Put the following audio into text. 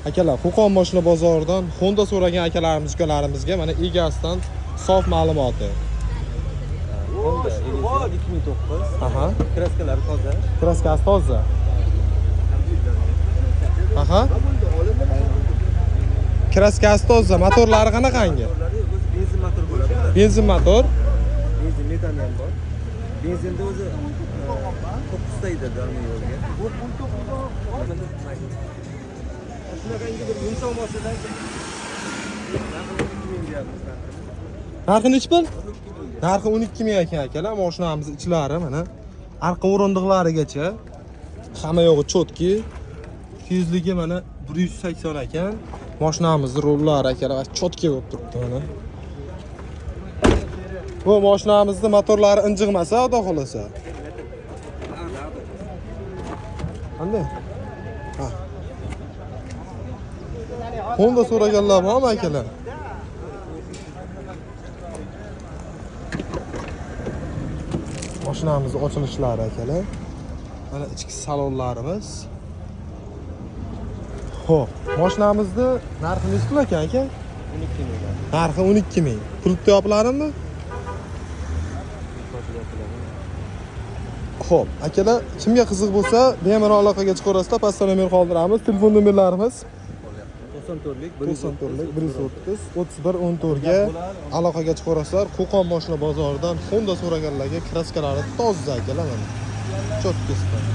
Akalar, Qo'qon mashina bozoridan Honda so'ragan akalarimiz ukalarimizga mana egasidan sof ma'lumoti. Honda 2009. Aha. Kraskalari toza. Kraskasi toza. Aha. Kraskasi toza. Motorlari qanaqangi? Benzin motor bo'ladi. Benzin motor. Benzin metan ham bor. Benzinda o'zi 9 tayda darmi yo'lga. Shunaqangi bir yumshoq mashinadan Narxi nechi pul? Narxi 12 ming ekan akalar. Mashinamiz ichlari mana arqa o'rindiqlarigacha hamma yo'g'i chotki. Tezligi mana 180 ekan. Mashinamizning rullari akalar chotki bo'lib turibdi mana. Bu mashinamizning motorlari injiqmasa, xudo xolasa. Qanday? Ha. Honda so'raganlar bormi akalar? Mashinamizning ochilishlari akalar. Mana ichki salonlarimiz. Xo'p, mashinamizni narxi necha pul ekan aka? 12 ming. Narxi 12 ming. Pultda yopiladimi? Xo'p, akalar, kimga qiziq bo'lsa, bemalol aloqaga chiqaverasizlar. Pastda nomer qoldiramiz. Telefon nomerlarimiz 94lik 130 31 14 ga aloqaga chiqaverasizlar. Qo'qon mashina bozoridan Honda so'raganlarga kraskalari toza akalar mana. Cho'tkisdan.